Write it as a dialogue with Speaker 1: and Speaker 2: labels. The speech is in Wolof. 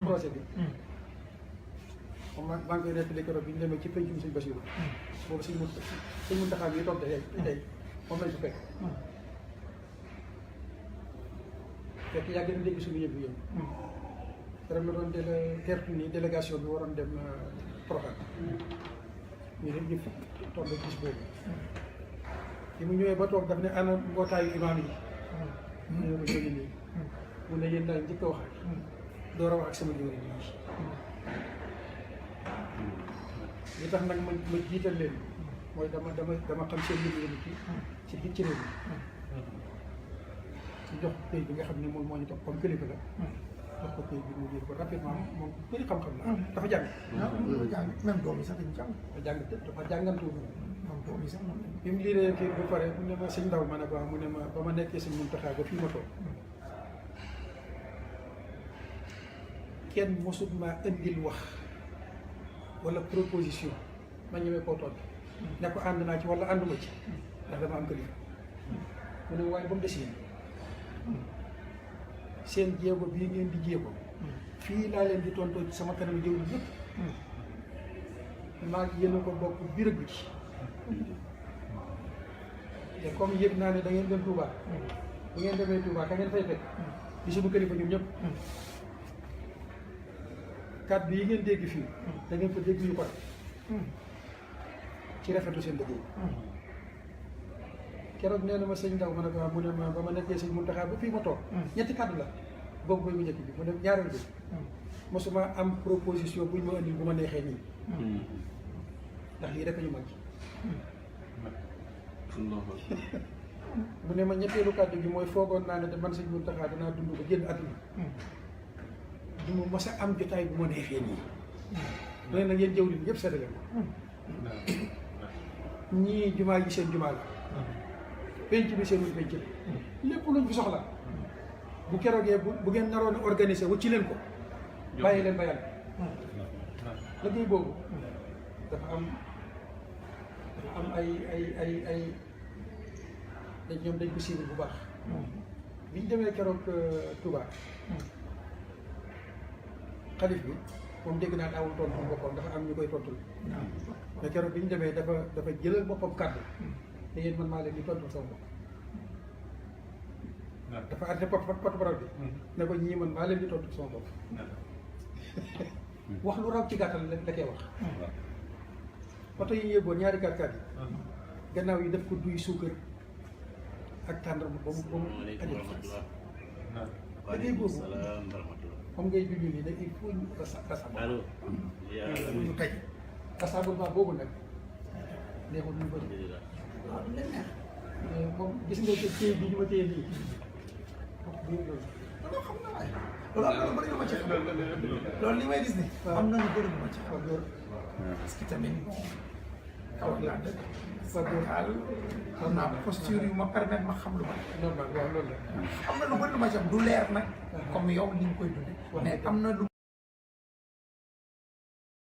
Speaker 1: projet bi. moom maa ngi koy nettali keroog bi ñu demee ci pencum sëñ Basiru. boobu sëñ Muntaxa bi toog tey moom lañ ko fekk. fekk yàgg na dégg suñu yëngu yëngu. keroog la doon teertu ni délégation bi waroon dem Porokhane. ñu ne ñu toog ba gis boobu. bi mu ñëwee ba toog daf ne ana mbootaayu imaam yi. ñu ne ko jóge nii. mu ne yéen daal njëkk a wax ak. door a wax ak sama jëwriñ yi. li tax nag ma jiital leen mooy dama xam seen liggéey ci ci réew mi. ci jox pays bi nga xam ne moom moo ñu topp comme kilifa la. jox ko pays bi mu jël ko rapidement moom bëri xam-xam la. dafa jàng.
Speaker 2: dafa jàng même doom yi sax dañu jàng.
Speaker 1: dafa jàngantu.
Speaker 2: même doom yi sax moom lañ.
Speaker 1: bi mu liiree kii ba pare mu ne ma sëñ Ndaw ma ne ko mu ne ma ba ma nekkee sëñ Muntaxa ba fii ma toog. kenn mosut maa indil wax wala proposition ma ñëwee koo tontu. ne ko ànd naa ci wala ànduma ci. ndax dama am kilifa. mu ne waaye ba mu des yéen. seen jéego bii ngeen di jéego. fii laa leen di tontoo ci sama kanam jëw ji yëpp. maa ngi yéen a ko bokk biir ak biti. te comme yëg naa ne da ngeen dem Touba. bu ngeen demee Touba ka ngeen fay fekk. di suñu kilifa ñun ñëpp. kàddu yi ngeen dégg fii. da ngeen ko dégg ñu ko ci rafetu seen liggéey. keroog nee na ma sëñ Ndaw ma ne ko mu ne ma ba ma nekkee sëñ Muntaxa ba fii ma toog. ñetti kàddu la boobu mooy bu njëkk bi mu ne ñaareel bi. mosuma am proposition buñ ma indi bu ma neexee nii. ndax lii rek ñu màcc. mu ne ma ñetteelu kàddu gi mooy foogoon naa ne de man sëñ Muntaxa danaa dund ba génn àdduna. du ma mos a am jotaay bu ma neexee nii. loolu nag yéen jëwriñ ñëpp séddale ko. ñii jumaa ji seen jumaa la. penc bi seen penc la. lépp luñ fi soxla. bu keroogee bu ngeen naroon a organiser wu ci leen ko. bàyyi leen ba yàlla. liggéey boobu dafa am ay ñoom dañ ko siiwal bu baax. biñ demee keroog Touba. xalif bi moom dégg naa daawul tontu boppam dafa am ñu koy tontul. mais keroog bi ñu demee dafa jëlal boppam kàddu. te yéen man maa leen di tontul sama bopp. dafa àtte porte-parole bi. ne ko ñii man maa leen di tontul sama bopp. wax lu raw ci gàttal la koy wax. oto yi yëgoon ñaari kàr-kàr yi. gannaaw yi def ko duy suukar ak tàndarma ba mu ajal xaalis. liggéey boobu comme ngay junj nii nag il faut ñu rassemblement. ñu tey rassemblement boobu nag neexul ñu bëri. waaw du leen neex. moom gis nga téye bi ñu ma téye nii. loolu xam naa waaye. loolu am na lu bëri lu ma ci xam. loolu li may gis nii. am na lu bëri lu ma ci xam. parce que tamit xaw naa dëgg. Sénégal xam naa posture yu ma permettre ma xam lu bari. normal waaw loolu la. am na lu bëri lu ma ci xam du leer nag. comme yow ni nga koy dundee. mais am na lu.